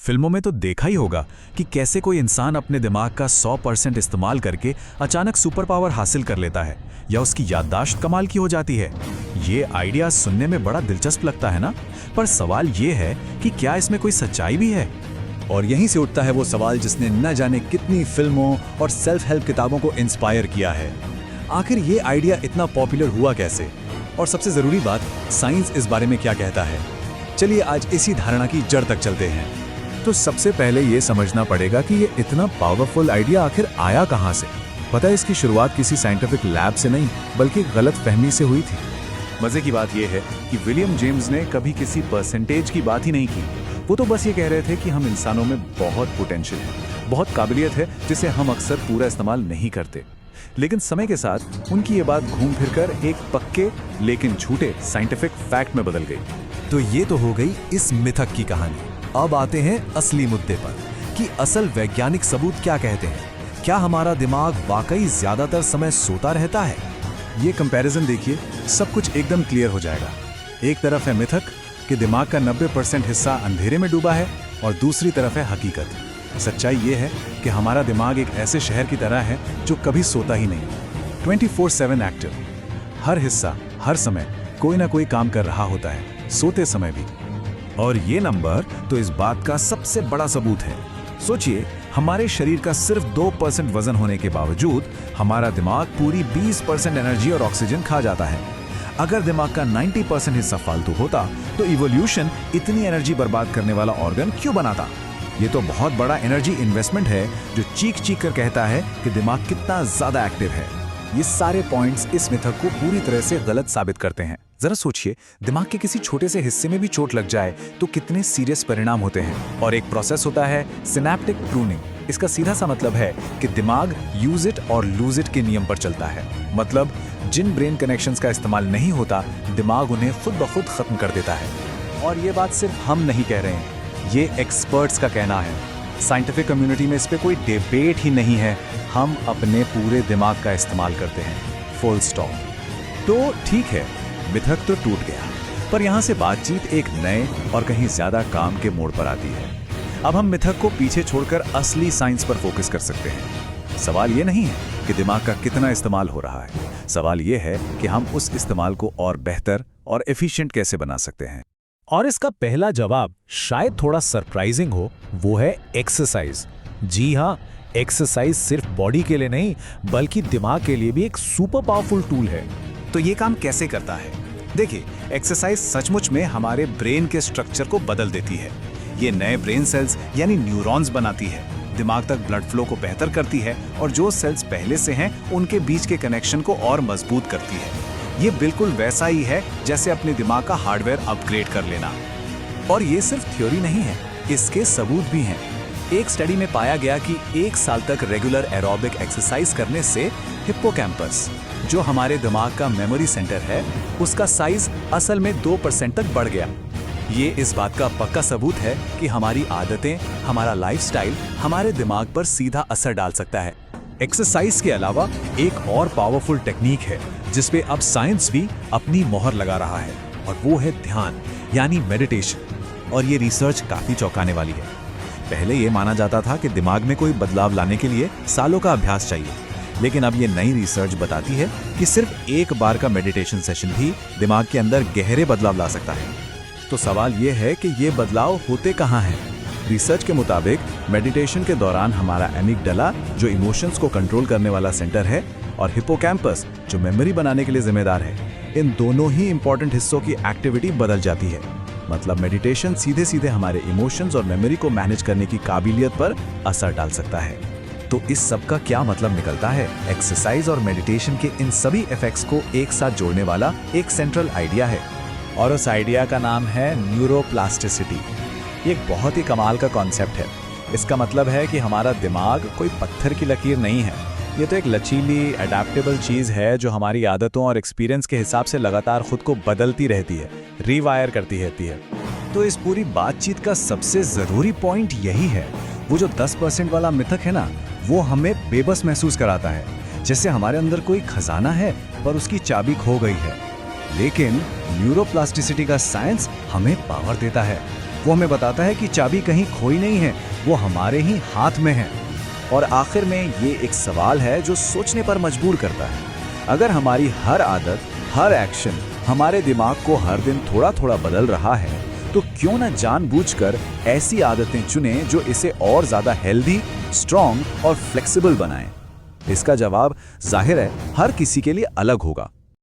फिल्मों में तो देखा ही होगा कि कैसे कोई इंसान अपने दिमाग का 100% इस्तेमाल करके अचानक सुपर पावर हासिल कर लेता है या उसकी याददाश्त कमाल की हो जाती है। ये आइडिया सुनने में बड़ा दिलचस्प लगता है ना, पर सवाल ये है कि क्या इसमें कोई सच्चाई भी है। और यहीं से उठता है वो सवाल जिसने न जाने कितनी फिल्मों और सेल्फ हेल्प किताबों को इंस्पायर किया है। आखिर ये आइडिया इतना पॉपुलर हुआ कैसे, और सबसे जरूरी बात, साइंस इस बारे में क्या कहता है। चलिए आज इसी धारणा की जड़ तक चलते हैं। तो सबसे पहले ये समझना पड़ेगा कि ये इतना पावरफुल आइडिया आखिर आया कहाँ से। पता है, इसकी शुरुआत किसी साइंटिफिक लैब से नहीं बल्कि गलत फहमी से हुई थी। मजे की बात यह है कि विलियम जेम्स ने कभी किसी परसेंटेज की बात ही नहीं की। वो तो बस ये कह रहे थे कि हम इंसानों में बहुत पोटेंशियल है, बहुत काबिलियत है जिसे हम अक्सर पूरा इस्तेमाल नहीं करते। लेकिन समय के साथ उनकी ये बात घूम फिरकर एक पक्के लेकिन झूठे साइंटिफिक फैक्ट में बदल गई। तो ये तो हो गई इस मिथक की कहानी। अब आते हैं असली मुद्दे पर कि असल वैज्ञानिक सबूत क्या कहते हैं। क्या हमारा दिमाग वाकई ज्यादातर समय सोता रहता है? ये कंपैरिजन देखिए, सब कुछ एकदम क्लियर हो जाएगा। एक तरफ है मिथक कि दिमाग का 90% हिस्सा अंधेरे में डूबा है, और दूसरी तरफ है हकीकत। सच्चाई ये है कि हमारा दिमाग एक ऐसे शहर की तरह है जो कभी सोता ही नहीं, 24/7 एक्टिव। हर हिस्सा हर समय कोई ना कोई काम कर रहा होता है, सोते समय भी। और ये नंबर तो इस बात का सबसे बड़ा सबूत है। सोचिए, हमारे शरीर का सिर्फ 2% वजन होने के बावजूद हमारा दिमाग पूरी 20% एनर्जी और ऑक्सीजन खा जाता है। अगर दिमाग का 90% हिस्सा फालतू होता तो इवोल्यूशन इतनी एनर्जी बर्बाद करने वाला ऑर्गन क्यों बनाता। ये तो बहुत बड़ा एनर्जी इन्वेस्टमेंट है जो चीख चीख कर कहता है कि दिमाग कितना ज्यादा एक्टिव है। ये सारे पॉइंट्स इस मिथक को पूरी तरह से गलत साबित करते हैं। जरा सोचिए, दिमाग के किसी छोटे से हिस्से में भी चोट लग जाए तो कितने सीरियस परिणाम होते हैं। और एक प्रोसेस होता है सिनेप्टिक प्रूनिंग। इसका सीधा सा मतलब है कि दिमाग यूज इट और लूज इट के नियम पर चलता है। मतलब जिन ब्रेन कनेक्शंस का इस्तेमाल नहीं होता, दिमाग उन्हें खुद ब खुद खत्म कर देता है। और ये बात सिर्फ हम नहीं कह रहे हैं, ये एक्सपर्ट्स का कहना है। साइंटिफिक कम्युनिटी में इस पे कोई डिबेट ही नहीं है। हम अपने पूरे दिमाग का इस्तेमाल करते हैं, फुल स्टॉप। तो ठीक है, मिथक तो टूट गया, पर यहाँ से बातचीत एक नए और कहीं ज्यादा काम के मोड़ पर आती है। अब हम मिथक को पीछे छोड़कर असली साइंस पर फोकस कर सकते हैं। सवाल ये नहीं है कि दिमाग का कितना इस्तेमाल हो रहा है, सवाल ये है कि हम उस इस्तेमाल को और बेहतर और एफिशिएंट कैसे बना सकते हैं। और इसका पहला जवाब शायद थोड़ा सरप्राइजिंग हो, वो है एक्सरसाइज। जी हाँ, एक्सरसाइज सिर्फ बॉडी के लिए नहीं बल्कि दिमाग के लिए भी एक सुपर पावरफुल टूल है। तो ये काम कैसे करता है? देखिए, एक्सरसाइज सचमुच में हमारे ब्रेन के स्ट्रक्चर को बदल देती है। ये नए ब्रेन सेल्स यानी न्यूरॉन्स बनाती है, दिमाग तक ब्लड फ्लो को बेहतर करती है और जो सेल्स पहले से हैं उनके बीच के कनेक्शन को और मजबूत करती है। ये बिल्कुल वैसा ही है जैसे अपने दिमाग का हार्डवेयर अपग्रेड कर लेना। और ये सिर्फ थ्योरी नहीं है, इसके सबूत भी हैं। एक स्टडी में पाया गया कि 1 साल तक रेगुलर एरोबिक एक्सरसाइज करने से हिप्पोकैम्पस, जो हमारे दिमाग का मेमोरी सेंटर है, उसका साइज असल में 2% तक बढ़ गया। ये इस बात का पक्का सबूत है कि हमारी आदतें, हमारा लाइफस्टाइल हमारे दिमाग पर सीधा असर डाल सकता है। एक्सरसाइज के अलावा एक और पावरफुल टेक्निक है जिस पे अब साइंस भी अपनी मोहर लगा रहा है, और वो है ध्यान यानी मेडिटेशन। और ये रिसर्च काफी चौंकाने वाली है। पहले ये माना जाता था कि दिमाग में कोई बदलाव लाने के लिए सालों का अभ्यास चाहिए, लेकिन अब ये नई रिसर्च बताती है कि सिर्फ एक बार का मेडिटेशन सेशन भी दिमाग के अंदर गहरे बदलाव ला सकता है। तो सवाल ये है कि ये बदलाव होते कहाँ हैं? रिसर्च के मुताबिक मेडिटेशन के दौरान हमारा एमिगडाला, जो इमोशंस को कंट्रोल करने वाला सेंटर है, और हिप्पोकैम्पस, जो मेमोरी बनाने के लिए जिम्मेदार है, इन दोनों ही इंपॉर्टेंट हिस्सों की एक्टिविटी बदल जाती है। मतलब मेडिटेशन सीधे सीधे हमारे इमोशंस और मेमोरी को मैनेज करने की काबिलियत पर असर डाल सकता है। तो इस सब का क्या मतलब निकलता है? एक्सरसाइज और मेडिटेशन के इन सभी इफेक्ट्स को एक साथ जोड़ने वाला एक सेंट्रल आइडिया है, और उस आइडिया का नाम है न्यूरोप्लास्टिसिटी। ये एक बहुत ही कमाल का कॉन्सेप्ट है। इसका मतलब है कि हमारा दिमाग कोई पत्थर की लकीर नहीं है, ये तो एक लचीली अडेप्टेबल चीज़ है जो हमारी आदतों और एक्सपीरियंस के हिसाब से लगातार खुद को बदलती रहती है, रिवायर करती रहती है। तो इस पूरी बातचीत का सबसे ज़रूरी पॉइंट यही है, वो जो 10% वाला मिथक है ना, वो हमें बेबस महसूस कराता है, जैसे हमारे अंदर कोई खजाना है पर उसकी चाबी खो गई है। लेकिन न्यूरोप्लास्टिसिटी का साइंस हमें पावर देता है। वो हमें बताता है कि चाबी कहीं खोई नहीं है, वो हमारे ही हाथ में है। और आखिर में ये एक सवाल है जो सोचने पर मजबूर करता है। अगर हमारी हर आदत, हर एक्शन हमारे दिमाग को हर दिन थोड़ा थोड़ा बदल रहा है, तो क्यों न जानबूझकर ऐसी आदतें चुनें जो इसे और ज़्यादा हेल्दी, स्ट्रॉन्ग और फ्लेक्सिबल बनाएं। इसका जवाब जाहिर है हर किसी के लिए अलग होगा।